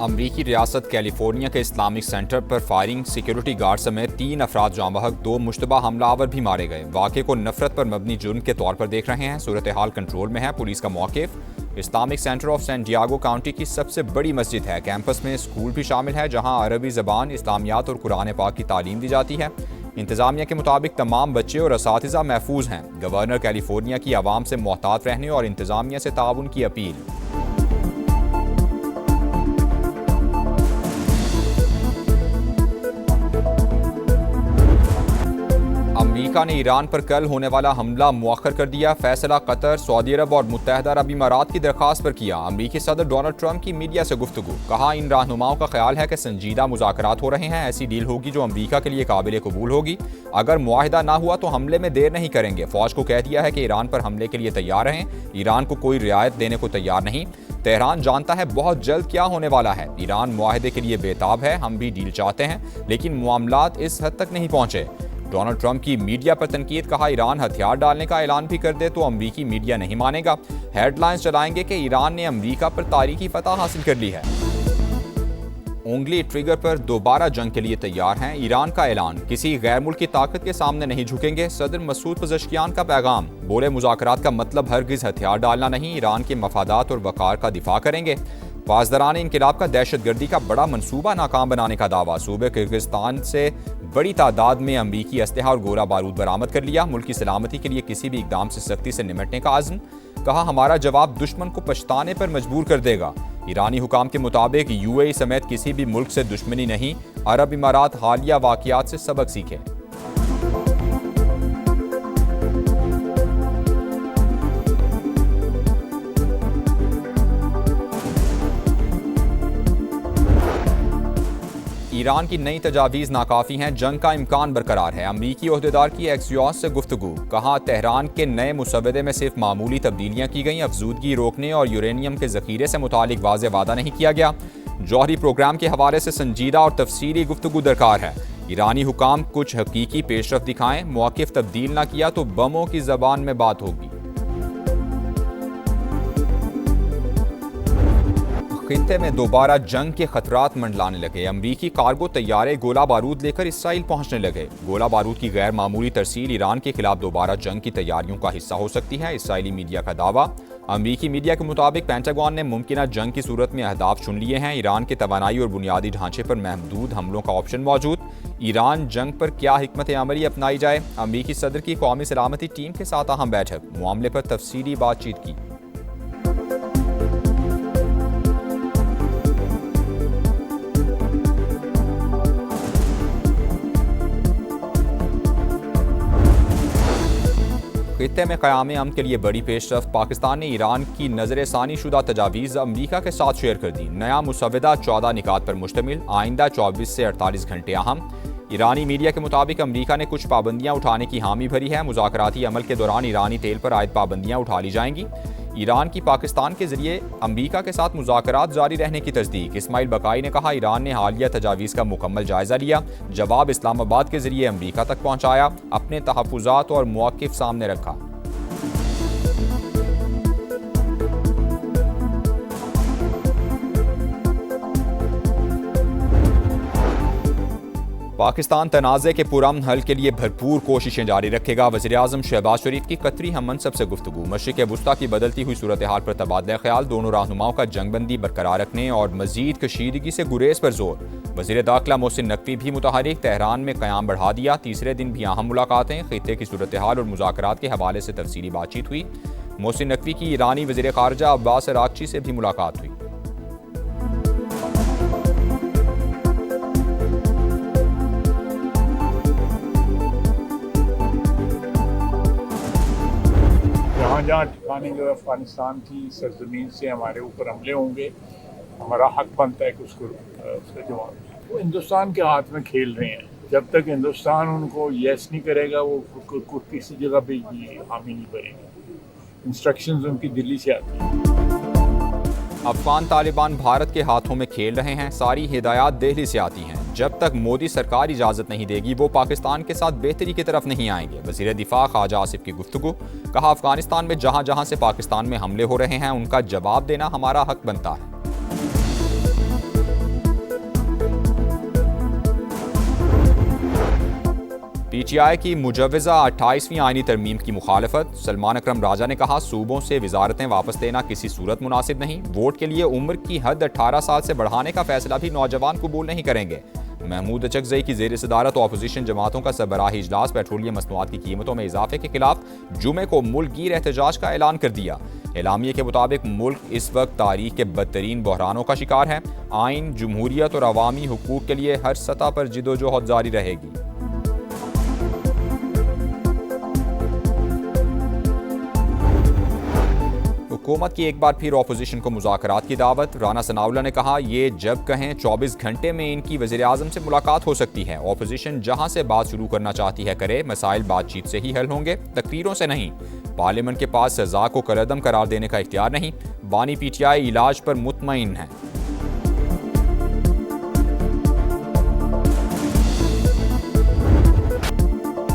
अमरीकी रियासत कैलिफोर्निया के इस्लामिक सेंटर पर फायरिंग, सिक्योरिटी गार्ड समेत 3 अफराद जाँ बहक, 2 मुश्तबा हमलावर भी मारे गए। वाक़े को नफरत पर मबनी जुर्म के तौर पर देख रहे हैं। सूरत हाल कंट्रोल में है। पुलिस का मौक़िफ़ Islamic center of Santiago county की सबसे बड़ी मस्जिद है। कैंपस में स्कूल भी शामिल है जहाँ अरबी ज़बान, इस्लामियात और कुरान पाक की तालीम दी जाती है। इंतज़ामिया के मुताबिक तमाम बच्चे और असातिज़ा महफूज हैं। गवर्नर कैलिफोर्निया की आवाम से मोहतात रहने और इंतज़ामिया से ताउन की अपील। अमेरिका ने ईरान पर कल होने वाला हमला मुअख्खर कर दिया। फैसला कतर, सऊदी अरब और मुत्तहदा अरब इमारात की दरख्वास्त पर किया। अमरीकी सदर डोनाल्ड ट्रंप की मीडिया से गुफ्तगू, कहा इन रहनुमाओं का ख्याल है कि संजीदा मुज़ाकरात हो रहे हैं। ऐसी डील होगी जो अमरीका के लिए काबिल कबूल होगी। अगर मुआहिदा ना हुआ तो हमले में देर नहीं करेंगे। फौज को कह दिया है कि ईरान पर हमले के लिए तैयार रहें। ईरान को कोई रियायत देने को तैयार नहीं। तेहरान जानता है बहुत जल्द क्या होने वाला है। ईरान मुआहिदे के लिए बेताब है। हम भी डील चाहते हैं, लेकिन मामलात इस हद तक नहीं पहुंचे। डोनाल्ड ट्रंप की मीडिया पर तनकीद, कहा ईरान हथियार डालने का ऐलान भी कर दे तो अमरीकी मीडिया नहीं मानेगा। हेडलाइंस चलाएंगे कि ईरान ने अमरीका पर तारीखी फतह हासिल कर ली है। उंगली ट्रिगर पर दोबारा जंग के लिए तैयार हैं। ईरान का ऐलान, किसी गैर मुल्की ताकत के सामने नहीं झुकेंगे। सदर मसूद पज़ेश्कियान का पैगाम, बोले मुज़ाकरात का मतलब हरगिज़ हथियार डालना नहीं, ईरान के मफादात और वक़ार का दिफा करेंगे। पासदारान इनकलाब का दहशतगर्दी का बड़ा मंसूबा नाकाम बनाने का दावा। सूबे किर्गिस्तान से बड़ी तादाद में अमरीकी असलहा और गोला बारूद बरामद कर लिया। मुल्क की सलामती के लिए किसी भी इकदाम से सख्ती से निपटने का आज़म, कहा हमारा जवाब दुश्मन को पछताने पर मजबूर कर देगा। ईरानी हुकाम के मुताबिक यूएई समेत किसी भी मुल्क से दुश्मनी नहीं। अरब इमारात हालिया वाक़ियात से सबक सीखे। ईरान की नई तजावीज़ नाकाफ़ी हैं, जंग का इम्कान बरकरार है। अमरीकी ओहदेदार की एक्सियोस से गुफ्तगू, कहा तेहरान के नए मुसव्वदे में सिर्फ मामूली तब्दीलियाँ की गईं। अफजूदगी रोकने और यूरेनियम के ज़ख़ीरे से मुतालिक वाज़े वादा नहीं किया गया। जौहरी प्रोग्राम के हवाले से संजीदा और तफसीली गुफ्तगू दरकार है। ईरानी हुकाम कुछ हकीकी पेशरफ दिखाएं। मौक़िफ़ तब्दील ना किया तो बमों की ज़बान में बात होगी। खित्ते में दोबारा जंग के खतरात मंडलाने लगे। अमरीकी कार्गो तैयारे गोला बारूद लेकर इसराइल पहुंचने लगे। गोला बारूद की गैर मामूली तरसील ईरान के खिलाफ दोबारा जंग की तैयारियों का हिस्सा हो सकती है। इसराइली मीडिया का दावा। अमरीकी मीडिया के मुताबिक पेंटागन ने मुमकिन जंग की सूरत में अहदाफ चुन लिए हैं। ईरान के तवानाई और बुनियादी ढांचे पर महदूद हमलों का ऑप्शन मौजूद। ईरान जंग पर क्या हिकमत अमली अपनाई जाए। अमरीकी सदर की कौमी सलामती टीम के साथ अहम बैठक, मामले पर तफसीली बातचीत की। खित्ते में क़याम अमन के लिए बड़ी पेशरफ। पाकिस्तान ने ईरान की नज़रसानी शुदा तजावीज़ अमरीका के साथ शेयर कर दी। नया मुसव्वदा 14 निकात पर मुश्तमिल, आइंदा 24 से 48 घंटे अहम। ईरानी मीडिया के मुताबिक अमरीका ने कुछ पाबंदियाँ उठाने की हामी भरी है। मुज़ाकराती अमल के दौरान ईरानी तेल पर आयद पाबंदियाँ उठा ली जाएंगी। ईरान की पाकिस्तान के जरिए अमरीका के साथ मुज़ाकरात जारी रहने की तस्दीक। इस्माइल बकाई ने कहा ईरान ने हालिया तजावीज़ का मुकम्मल जायज़ा लिया, जवाब इस्लामाबाद के जरिए अमरीका तक पहुँचाया, अपने तहफ़्फ़ुज़ात और मौक़िफ़ सामने रखा। पाकिस्तान तनाज़े के पुरअमन हल के लिए भरपूर कोशिशें जारी रखेगा। वज़ीर-ए-आज़म शहबाज शरीफ की कतरी हम मनसब से गुफ्तगू। मशरिक़ वुस्ता की बदलती हुई सूरत हाल पर तबादला ख्याल। दोनों रहनुमाओं का जंगबंदी बरकरार रखने और मज़ीद कशीदगी से गुरेज पर जोर। वज़ीर दाखिला मोहसिन नकवी भी मुतहरिक, तेहरान में क़याम बढ़ा दिया। तीसरे दिन भी अहम मुलाकातें। खित्ते की सूरत हाल और मुज़ाकरात के हवाले से तफसीली बातचीत हुई। मोहसिन नकवी की ईरानी वज़ीर ख़ारजा अब्बास अराग़ची से भी मुलाकात हुई। जहाँ ठिकाने जो अफ़गानिस्तान की सरजमीन से हमारे ऊपर हमले होंगे, हमारा हक बनता है कि उसका जवाब। वो हिंदुस्तान के हाथ में खेल रहे हैं। जब तक हिंदुस्तान उनको यस नहीं करेगा वो किसी जगह पे भी हामी नहीं भरेंगे। इंस्ट्रक्शंस उनकी दिल्ली से आती हैं। अफगान तालिबान भारत के हाथों में खेल रहे हैं। सारी हिदायत दिल्ली से आती हैं। जब तक मोदी सरकार इजाज़त नहीं देगी वो पाकिस्तान के साथ बेहतरी की तरफ नहीं आएंगे। वज़ीर दिफा ख्वाजा आसिफ की गुफ्तगू, कहा अफगानिस्तान में जहाँ जहाँ से पाकिस्तान में हमले हो रहे हैं उनका जवाब देना हमारा हक बनता है। PTI की मुजव्वज़ा 28वीं आईनी तरमीम की मुखालफत। सलमान अकरम राजा ने कहा, सूबों से वजारतें वापस लेना किसी सूरत मुनासिब नहीं। वोट के लिए उम्र की हद 18 साल से बढ़ाने का फैसला भी नौजवान कबूल नहीं करेंगे। महमूद अचकज़ई की ज़ेर सदारत अपोजिशन जमातों का सरबराही इजलास पेट्रोलियम मसनूआत की कीमतों में इजाफे के खिलाफ जुमे को मुल्कगीर एहतजाज का ऐलान कर दिया। एलामिया के मुताबिक मुल्क इस वक्त तारीख के बदतरीन बहरानों का शिकार है। आइन, जमहूरियत और अवामी हुकूक के लिए हर सतह पर जिदोजहद जारी रहेगी। हुकूमत की एक बार फिर अपोजिशन को मुज़ाकरात की दावत। राना सनाउल्लाह ने कहा, ये जब कहें 24 घंटे में इनकी वज़ीर आज़म से मुलाकात हो सकती है। अपोजिशन जहां से बात शुरू करना चाहती है करे, मसाइल बातचीत से ही हल होंगे, तकरीरों से नहीं। पार्लियामेंट के पास सजा को कलअदम करार देने का इख्तियार नहीं। बानी PTI इलाज पर मुतमईन है।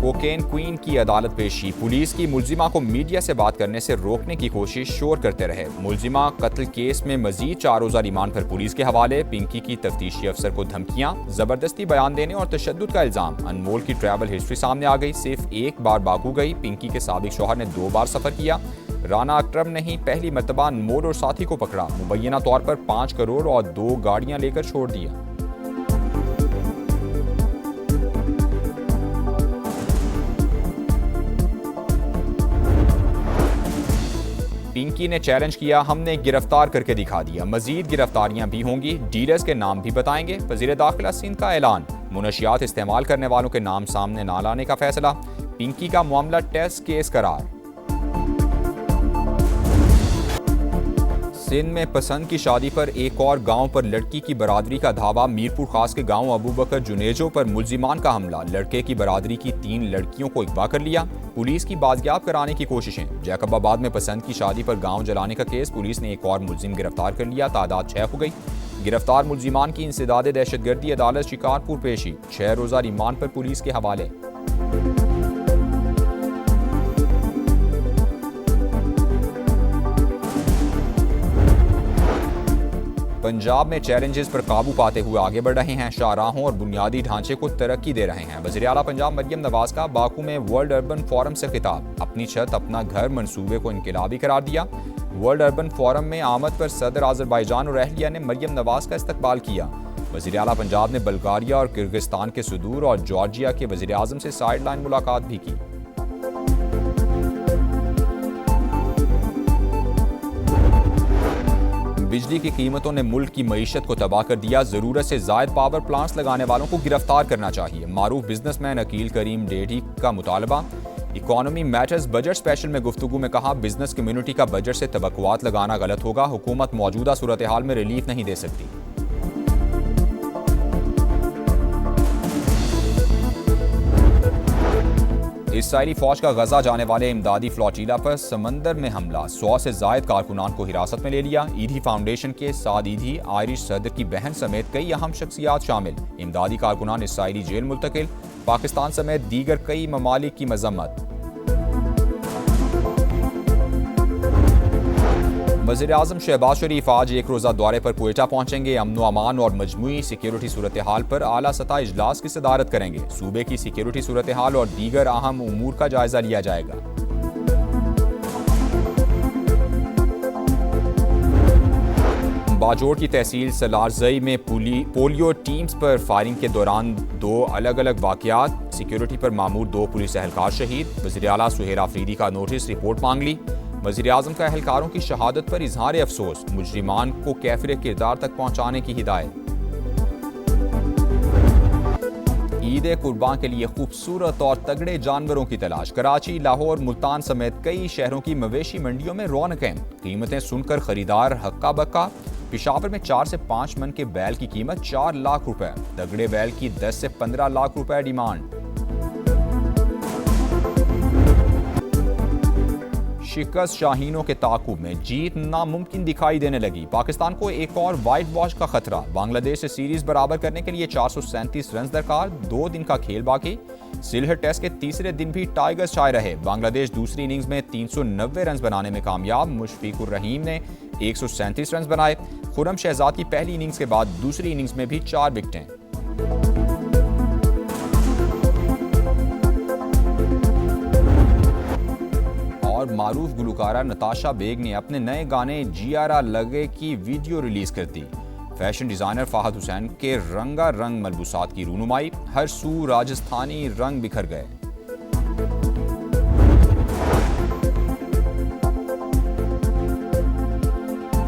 कोकेन क्वीन की अदालत पेशी। पुलिस की मुलजिमा को मीडिया से बात करने से रोकने की कोशिश, शोर करते रहे। मुलजिमा कत्ल केस में मजीद 4 रोज़ा रिमांड पर पुलिस के हवाले। पिंकी की तफ्तीशी अफसर को धमकियां, जबरदस्ती बयान देने और तशद्दुद का इल्जाम। अनमोल की ट्रैवल हिस्ट्री सामने आ गई, सिर्फ एक बार बाकू गई। पिंकी के साबिक शौहर ने 2 बार सफर किया। राना अकरम ने ही पहली मरतबा अनमोल और साथी को पकड़ा। मुबैना तौर पर 5 करोड़ और 2 गाड़ियां लेकर छोड़ दिया। पिंकी ने चैलेंज किया, हमने गिरफ्तार करके दिखा दिया। मजीद गिरफ्तारियां भी होंगी, डीलर्स के नाम भी बताएंगे। वज़ीर दाखिला सिंध का ऐलान, मुनशियात इस्तेमाल करने वालों के नाम सामने ना लाने का फैसला। पिंकी का मामला टेस्ट केस करार। सिंध में पसंद की शादी पर एक और गांव पर लड़की की बरादरी का धावा। मीरपुर खास के गांव अबू बकर जुनेजो पर मुलजिमान का हमला। लड़के की बरादरी की 3 लड़कियों को अगवा कर लिया। पुलिस की बाजियाब कराने की कोशिशें। जैकबाबाद में पसंद की शादी पर गांव जलाने का केस। पुलिस ने एक और मुलजिम गिरफ्तार कर लिया। तादाद 6 हो गई। गिरफ्तार मुलजिमान की इंसदाद दहशतगर्दी अदालत शिकारपुर पेशी। 6 रोज़ा रिमांड पर पुलिस के हवाले। पंजाब में चैलेंजेस पर काबू पाते हुए आगे बढ़ रहे हैं। शाहराहों और बुनियादी ढांचे को तरक्की दे रहे हैं। वज़ीर आला पंजाब मरियम नवाज का बाकू में वर्ल्ड अर्बन फोरम से खिताब। अपनी छत अपना घर मंसूबे को इनकलाबी करार दिया। वर्ल्ड अर्बन फोरम में आमद पर सदर आज़रबाईजान और अहलिया ने मरियम नवाज का इस्तकबाल किया। वज़ीर आला पंजाब ने बल्गारिया और किर्गिस्तान के सदूर और जॉर्जिया के वज़ीर आज़म से साइड लाइन मुलाकात भी की। बिजली की कीमतों ने मुल्क की मईशत को तबाह कर दिया। जरूरत से जायद पावर प्लांट्स लगाने वालों को गिरफ्तार करना चाहिए। मारूफ बिजनेसमैन अकील करीम डेढ़ी का मुतालबा। इकोनॉमी मैटर्स बजट स्पेशल में गुफ्तगू में कहा, बिजनेस कम्युनिटी का बजट से तवक्कुआत लगाना गलत होगा। हुकूमत मौजूदा सूरत हाल में रिलीफ नहीं दे सकती। इसराइली फौज का गजा जाने वाले इमदादी फ्लोटीला पर समंदर में हमला। 100 से जायद कारकुनान को हिरासत में ले लिया। ईदी फाउंडेशन के साद ईदी, आयरिश सदर की बहन समेत कई अहम शख्सियात शामिल। इमदादी कारकुनान इसराइली जेल मुंतकिल। पाकिस्तान समेत दीगर कई ममालिक की मजम्मत। वज़ीर आज़म शहबाज शरीफ आज एक रोज़ा दौरे पर क्वेटा पहुंचेंगे। अमन अमान और मजमूई सिक्योरिटी सूरत हाल पर आला सतह इजलास की सदारत करेंगे। सूबे की सिक्योरिटी सूरत हाल और दीगर अहम उमूर का जायजा लिया जाएगा। बाजोड़ की तहसील सलारजई में पोलियो टीम्स पर फायरिंग के दौरान 2 अलग अलग वाक़यात। सिक्योरिटी पर मामूर 2 पुलिस एहलकार शहीद। वज़ीर आला सुहेर आफरीदी का नोटिस, रिपोर्ट मांग ली। वज़ीर आज़म का एहलकारों की शहादत पर इजहार अफसोस। मुजरिमान को कैफिर किरदार तक पहुँचाने की हिदायत। ईद कुर्बान के लिए खूबसूरत और तगड़े जानवरों की तलाश। कराची, लाहौर, मुल्तान समेत कई शहरों की मवेशी मंडियों में रौनकें। कीमतें सुनकर खरीदार हक्का बक्का। पिशावर में 4 से 5 मन के बैल की कीमत 4 लाख रुपए। तगड़े बैल की 10 से 15 लाख रुपए डिमांड। शिकस्त शाहीनों के ताकुब में जीत नामुमकिन दिखाई देने लगी। पाकिस्तान को एक और वाइट वॉश का खतरा। बांग्लादेश से सीरीज बराबर करने के लिए 437 रन दरकार। 2 दिन का खेल बाकी। सिलहट टेस्ट के तीसरे दिन भी टाइगर्स छाए रहे। बांग्लादेश दूसरी इनिंग्स में 390 रन बनाने में कामयाब। मुशफिकुर रहीम ने 137 रन बनाए। खुरम शहजाद की पहली इनिंग्स के बाद दूसरी इनिंग्स में भी 4 विकेटें। बाद मारूफ गुलकारा नताशा बेग ने अपने नए गाने जियारा लगे की वीडियो रिलीज कर दी। फैशन डिजाइनर फाहद हुसैन के रंगा रंग मलबूसात की रूनुमाई, हर सू राजस्थानी रंग बिखर गए।